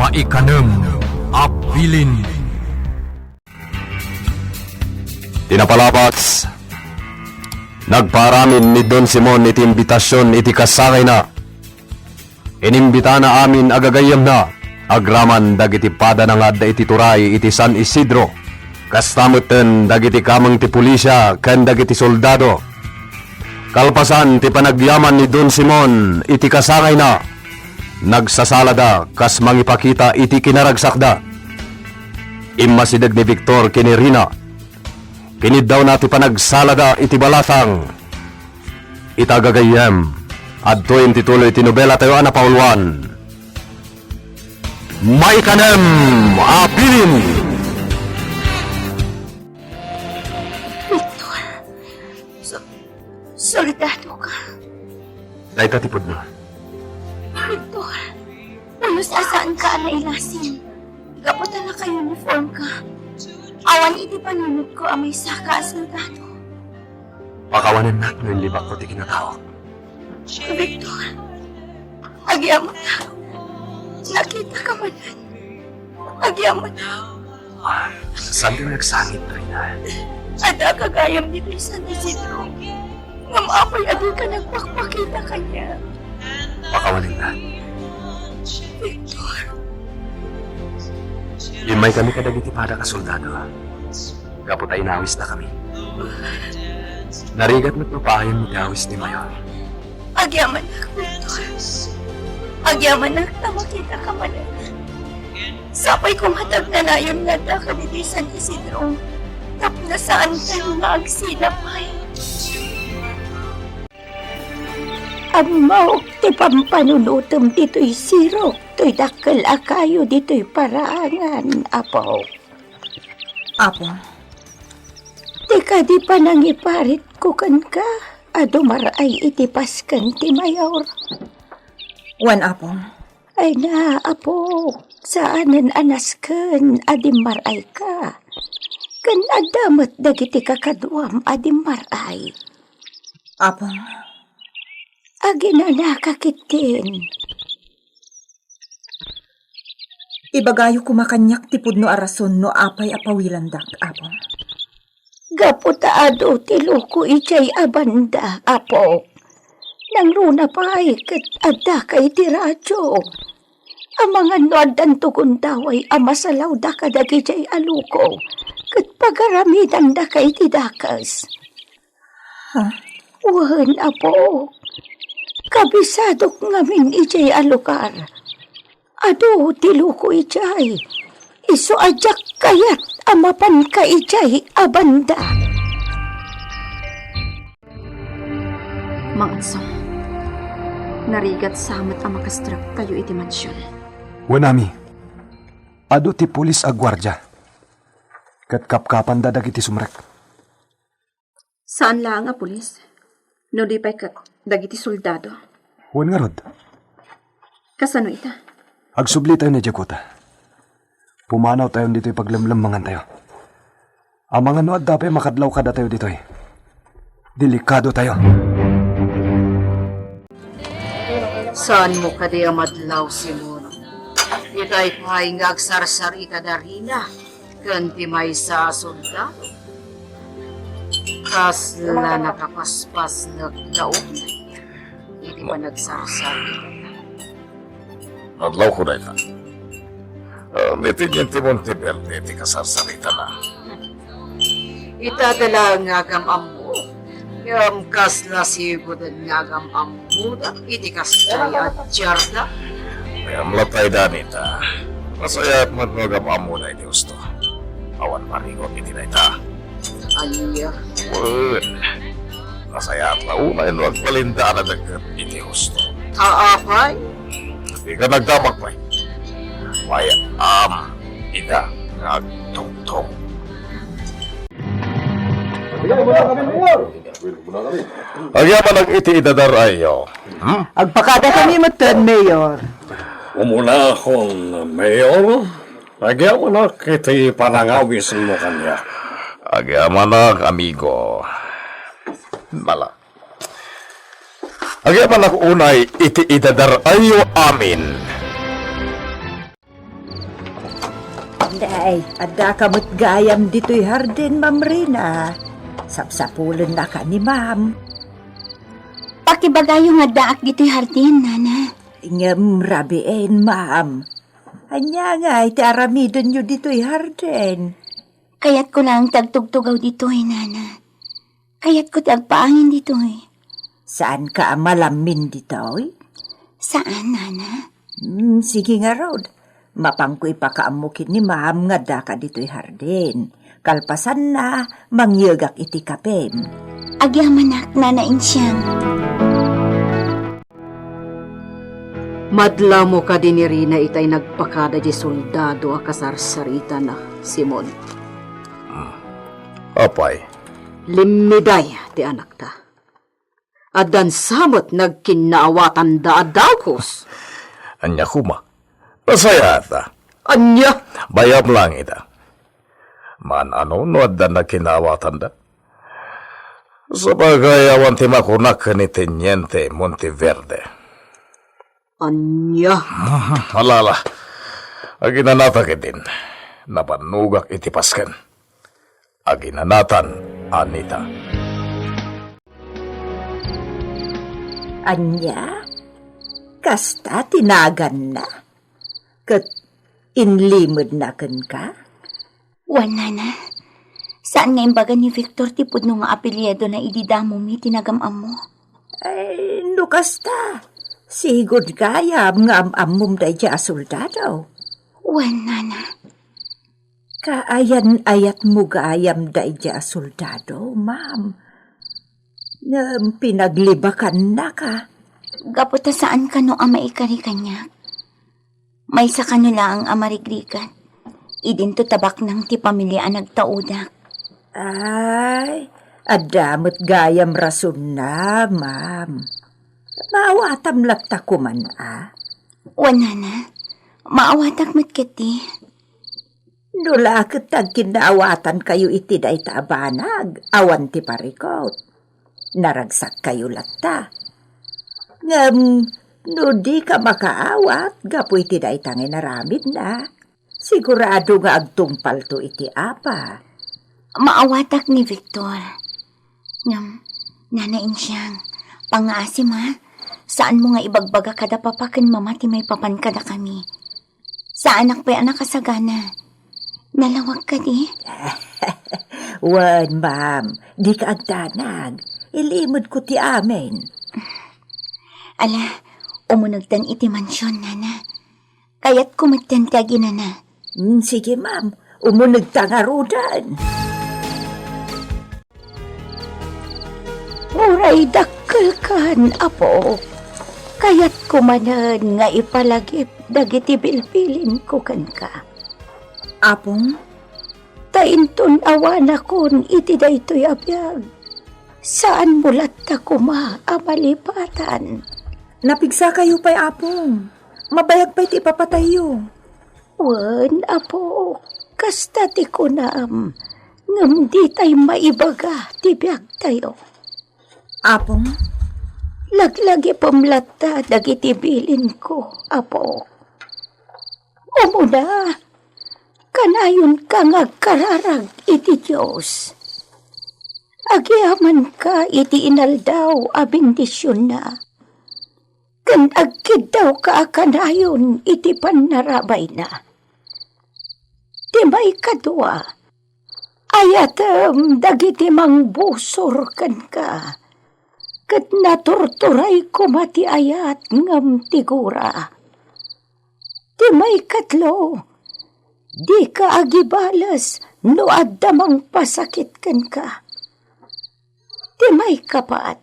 Maikanem Abilin. Tinapalabats, nagparamin ni Don Simon iti imbitasyon iti kasangay na. Inimbita na amin agagayam na, agraman dagiti pada na nga da iti turay iti San Isidro. Kastamutten dagiti kamang ti pulisya ken dagiti soldado. Kalpasan ti panagyaman ni Don Simon iti kasangay na. Nagsasalada kas mangipakita iti kinaragsakda. Immasideg ni Victor kini Rina. Kinid daw nati panagsalada iti balasang. Itagagayem, adto yung titulo iti nobela tayo na Pauluan. Maikanem Abilin. Victor, soldado ka. Dahil katipod na. Victor, unos asaan ka na ilasin. Gaputan na ka uniform ka. Awan iti panunod ko amay saka soldado. Pakawanan natin yung libak ko ti kinatawag. Victor, agya mo na. Nakita ka manan. Agya mo na. Saan ka nagsangit na rin na? Ada kagayam dito sa San Isidro. Ngam ako'y adi ka nagpakpakita kanya. Pakawanan na. Victor, Imay kami kadagiti pada ka soldado. Kapot ay nawis na kami. Narigat mo't mapahayan mo awis ni Mayor. agyaman na, Victor. Agyaman na, tamakita ka manan. Sapay kong hatag na nayon nga da ka dito sa San Isidro. Tap na saan tayo naagsinapay. Amaw, ti pampanunutom dito'y sirok. To'y dakkel akayo dito'y paraangan, apo. Apo, Di ka di pa nangiparit ko kan ka. Adumar ay itipaskan ti Mayor. wan apo. Ay na, apo. Saanan anasken adimar ay ka. Kan adamat dagiti kakadwam adimar ay. Apo, Agina nakakitin. ibagayo kumakanyak tipod no arason no apay apawilandak, apo. Gaputaado ti luko ichay abanda, apo. Nang runa pa ay kat adda kay ti radyo. Amangan no addan tukon daway amasalaw da kadagi chay aluko. Kat pagaramidan da kay ti dakas. Ha? Wan, apo. Kabisadok ngamin ichay alukar. Ado ti luko ichay. Iso ajak kayat amapan ka ichay abanda. Mang Ansong, narigat samat ang makastrap kayo iti mansyon. Wanami, ado ti pulis agwardya. Kat kapkapan dadag iti sumrek. Saan lang nga pulis? No di pa'y dagiti soldado. Wan nga rod, Kasano ita? agsubli tayo na Jakuta. Pumanaw tayo dito'y paglamlamangan tayo. Ang mga noad dapay makadlaw kada tayo dito'y. Delikado tayo. Saan mo ka di amadlaw, Simon? Ita'y pahay nga agsarsar ikadarina, kanti may sa soldado. Kasla nakapaspas nagdaog na niya. Hindi pa nagsarsar ika. Adlaw ko na ita. Nitigyan ti Monteverde, ti kasarsarita na. Itadala nga gamammo. Yung kasla sigudan nga gamammo da. Iti kasjay at jarda. May amlatay danita. Masaya at magmagapamo na iti gusto. Awan marigot iti na ita. Aliya. Masaya at launay no agpalinda na dagat iti gusto. Kaapay. Di ka nagdamag pa. May ida nagtungtong. Agyaman ang iti idadar ayo. Agpakada kami matan, Mayor. Umuna akong mayor. Agyaman na kiti panangawis mo kanya. Agyaman na amigo. Mala. Agyaman na unay iti idadar ayo amin. Day, ada kamot gayam dito'y hardin, Ma'am Rina. Sapsapulan na ka ni Ma'am. Pakibagayo nga daak dito'y hardin, Nana. Ngam rabiin, Ma'am. Anya nga, iti aramidon nyo dito'y hardin. Kaya't ko lang tagtugtugaw dito'y, Nana. Kaya't ko tagpaangin dito'y. Saan ka malamin dito'y? Saan, Nana? Sige nga, Rod. Mapangko'y pakaamukin ni Ma'am nga da ka dito'y hardin. Kalpasan na, mangyagak iti kapem. Agyamanak, Nana Insyang. Madla mo ka din ni Rina itay nagpakada di soldado a kasarsarita na, Simon. Apay, Limiday ti anak ta. Adan samot nagkinaawatan da adawkos. anya kuma. Masaya ta. Anya? Bayam lang ita. Man ano no adda na kinawatan da. Sabagay awan ti makunak ni Teniente Monteverde. Anya? Alala. Aginanata din. Napanugak iti pasken. Aginanatan Anita. Anya? Kasta tinagan na? Kat inlimod na kan ka? Wan, Nana. Saan nga imbaga ni Victor tipod nung nga apelyedo na ididamo mi tinagamam mo? Ay, no kasta. Sigod kayam nga amam day dya soldado. Wan, Nana. Kaayan-ayat mo gayam day dya soldado, Ma'am. Nga pinaglibakan na ka. Gaputa saan ka no amaikari kanya? May sa kanila ang amarigrikan. Idin to tabak ng ti pamilya nagtaudak. Ay, adamot gayam rason na, Ma'am. Maawatam lakta kuman, ah. Wan, Nana. Maawatak matkiti. Nula kitag kinaawatan kayo iti day taabanag, awan ti parikot. Naragsak kayo lakta. Ngam, no di ka makaawat, gapu iti day tangin naramid na. Sigurado nga agtumpal to iti apa. Maawatak ni Victor. Ngam, Nana Insyang, pangaasim ha? Saan mo nga ibagbaga kada papakin mamati may papan kada kami? Sa anak pa'y anak kasagana. Nalawag ka di? Wan, Ma'am, di ka agdanag. Ilimod ko ti amin. Ala, umunagtan iti mansyon, Nana. Kaya't kumatyan ka ginana. Sige, Ma'am, umunag tangarudan. Uray dakkel kan, apo. Kaya't kumanan nga ipalagip dagiti bilbilin ko kan ka. Apong? Tainton awan akon iti daytoy abiyag. Saan mulat ta kuma amalipatan? Napigsa kayo pa'y apong. Mabayag pa'y ti papatayo. Wan, apo, kasta ti kunam. Ngam di tay maibaga ti biyag tayo. Apong? Laglagi pamlata dagiti bilin ko, apo. Umuna, kanayon ka nga kararag iti Diyos. Agiaman ka iti inaldaw a bendisyon na. Kan agkid daw ka kanayon iti panarabay na. Di may kadwa, ayatem dagiti mangbusor kan ka. Kat naturturay ko mati ayat ngam tigura. Di may katlo, di ka agibalas no addamang pasakit kan ka. Di may kapat,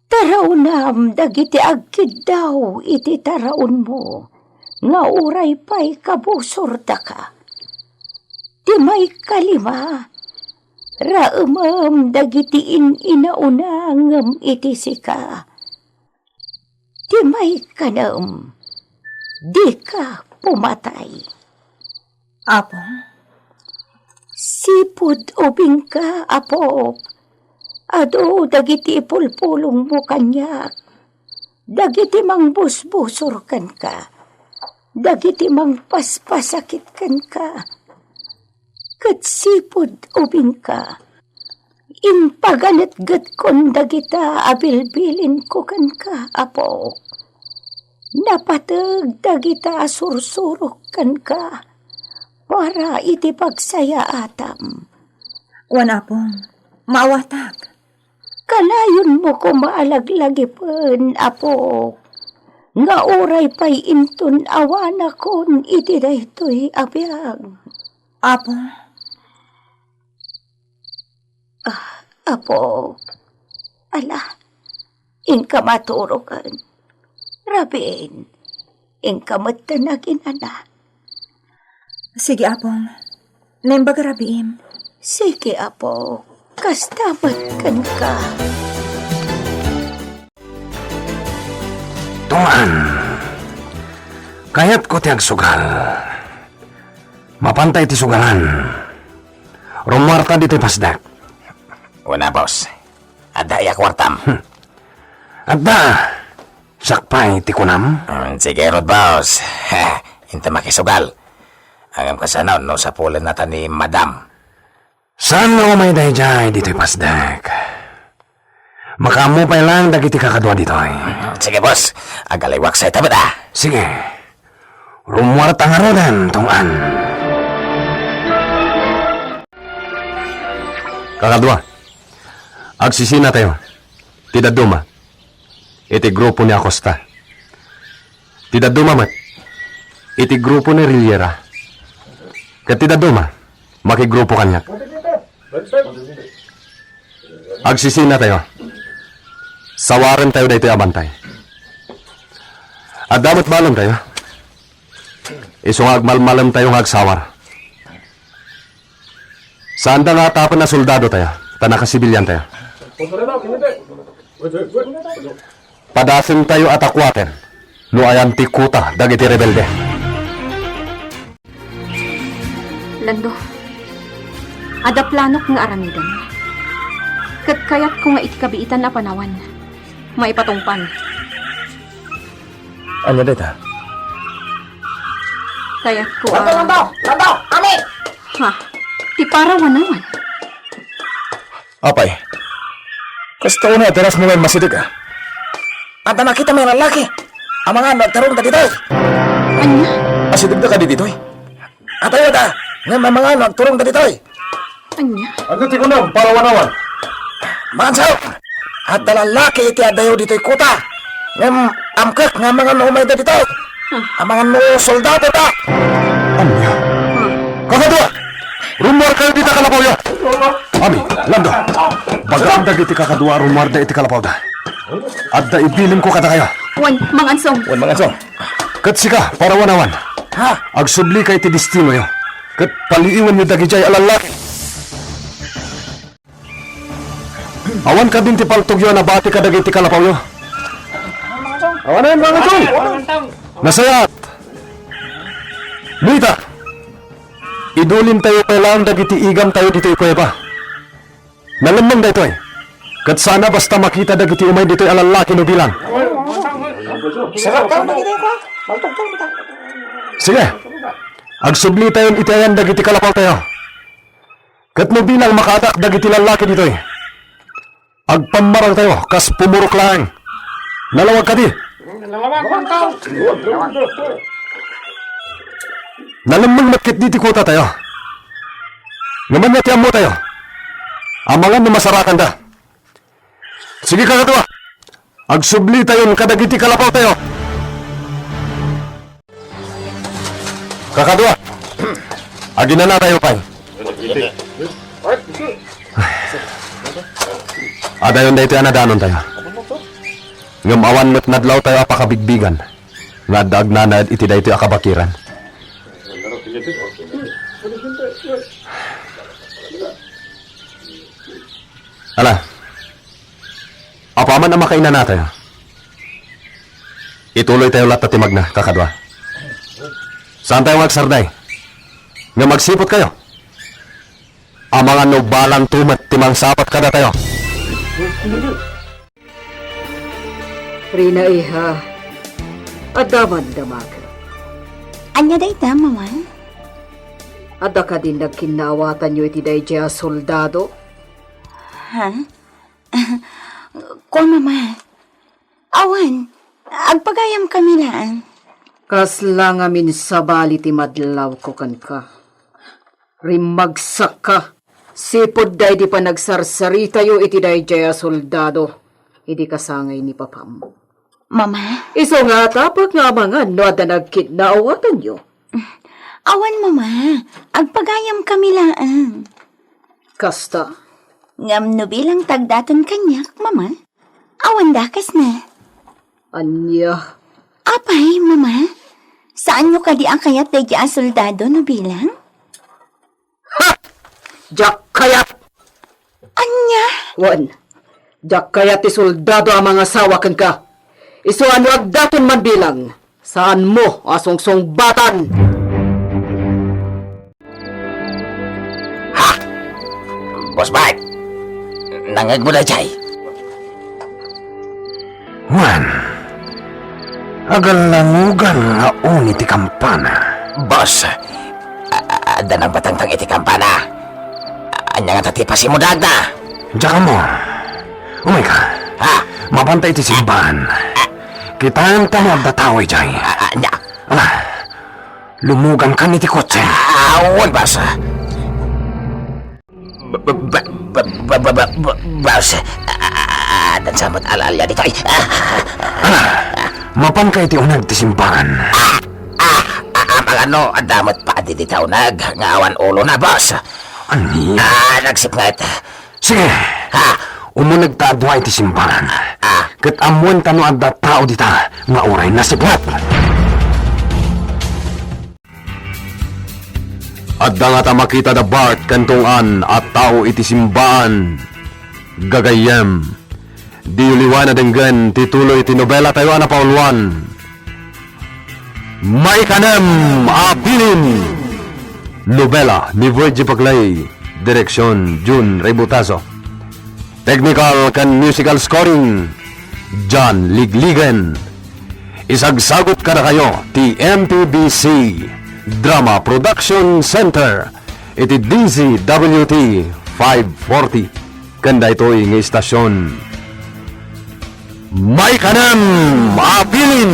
tarawnam dagiti agkid daw iti taraon mo, nga uray pa'y kabusor da ka. Di may kalima, raumam dagiti inaunangam iti sika. Di may kanam, di ka pumatay. Apong? Sipud ubing ka, apo. Ado dagiti ipulpulong mo kanyak. Dagiti mangbusbusor kan ka. dagiti mangpaspasakit kan ka. Kat sipod ubing ka. Impaganat-gat kon dagita abilbilin ko kan ka, apo. Napatag dagita sursurok kan ka. Para iti pagsaya atam. Wan apong, maawatag. Kalayon mo ko maalaglagipon, apo. Nga oray pa'y intun awana kon iti daytoy abiyag. Apo, Apo, ala, inka maturokan. Rabin, inka matanagin ala. sige apong. Nembagarabiim. Sige, apo, kastamat kan ka. Tungan. Kayat ko tiyag sugal. Mapantay ti sugalan. Rumarta dito'y pasdak. Una, boss. Adaya kwartam. Adda, sakpay ti kunam. Sige, Rod, boss. Inta makisugal. Agam ka sa no sa pulan nata ni Madam. Saan nga umay dayjay dito'y pasdak? Makamupay lang dagiti kakadwa dito'y. Sige, boss. Agaliwak sa itabad, Sige, rumwarta nga rodan, tungan. Kakadwa, agsisina tayo. Tidaduma. Iti grupo ni Acosta. Tidaduma mat. Iti grupo ni Riviera. Katidaduma, makigrupo kanyak. Agsisina tayo. Sawaran tayo dito abantay. At damat malam tayo. Isong agmalmalam tayo agsawar. Saan ta nga tapan na soldado tayo? Tanakasibilyan tayo. Padasin tayo at akwaten. No ayan tikuta dagiti rebelde. Lando, ada planok nga aramidan. Kat kayat ko nga itikabiitan na panawan. Maipatungpan. Ano dito? Kayat ko Lando! Ami! Ha? Ti para wanawan. Apay. Gusto ko na, teras mo may masitig, At nakita may lalaki. Ang mga nagtarong ka dito. Anya? Masitig na ka dito, At ayaw da, nga may mga nagturong ka dito, Anya? Ano ti kunam para wanawan? Mansaw! At dalalaki iti adayo dito'y kuta. Ngam amkak nga mga numay da dito. Ang mga soldado da. Anya? Kakadwa! Rumor kayo dito kalapaw yo! Ami, Lando! Bagaan dagiti kakadwa rumor da iti kalapaw da. At da ibilin ko kada kayo. Wan, mangansong. Wan mga song. Katsika, para wanawan. Ha? Agsubli kay ti destino yo. Kat paliiwan ni dagijay alalaki. Awan ka din ti paltugyo na bati ka dagiti kalapaw yo. Awan na yun mga chong! Nasayat! Nita! Idulin tayo kailangan dagiti igam tayo dito ikuweba. Nalamang dito kat sana basta makita dagiti umay dito alalaki no bilang. Sige. Agsubli tayo itayan dagiti kalapaw tayo. Kat no bilang makadak dagiti lalaki dito Agpamarang tayo, kas pumurok lang. Nalawag ka di. Nalamang matkit diti kuta tayo. Naman natiyam mo tayo. Amangan na masarakan da. Sige kakadwa. Agsubli tayo kadagiti kalapaw tayo. Kakadwa. Agina na tayo pay. Adayon da ito yan nadanon tayo. Ngamawan mo't nadlaw tayo apakabigbigan. Nga daag nanad iti da ito akabakiran. Ala, apaman ang makainan na tayo. Ituloy tayo lahat na timag na, kakadwa. Saan tayo magsarday? Nga magsipot kayo. Ang mga nubalang tumat timang sapat kada tayo. Rina iha, adamad-damag. Anya day ta, mama? Ada ka din nagkinawatan nyo iti dayjay a soldado? Ha? Ko, mama. Awan, agpagayam kami lang. Kasla nga minsabali ti madlaw ko kan ka. Rimagsak ka. Sipod day di pa nagsarsari tayo iti dayjay a soldado. Idi kasangay ni papam. Mama? Iso nga tapak nga mga no at nagkinaawatan nyo. Awan, mama. Agpagayam kami lang. Kasta, Ngam no bilang tagdaton kanyak, mama. Awan dakas na. anya, Apay, mama. Saan nyo kadi ang kayat day ang soldado no bilang? jak kayat! Anya? Wan, jak kayat ti soldado ang mga sawakan ka. Iso ano agdaton man bilang. Saan mo asong-song batan? Boss Bart, nangag mo na jay. Juan, agalangugan nga uni ti kampana. Boss, ada nang batang-tang iti kampana. Anya nga tatipasin mo dagda. Diyan mo. Umay ka. Ha? Mabantay ti simbahan. Kitaan ta mo agdataway jay. Anya? Lumugan ka ni ti kotse. Awan, boss. Boss, dan samot alalya dito. Mapan kay ti unag ti simbahan. Mga ano, damot pa di dito ngawan ulo na, boss. Ani? Nagsip nga ito. Sige. Ha? Umunag ta adwa ti simbahan. Ket amuan tano adda tao dita nga oray nasiplat. Adda nga ta makita da Bart kantungan at tao iti simbahan. Gagayem. Di uliwan na denggan tituloy iti nobela tayo na paulwan. May kanem abilin. Nobela ni Virgie Paglay. Direksyon June Rebutazo. Technical kan musical scoring John Ligligan. Isagsagot ka na kayo ti MPBC Drama Production Center iti DZWT 540 kanda ito'y ng istasyon. May kanem abilin.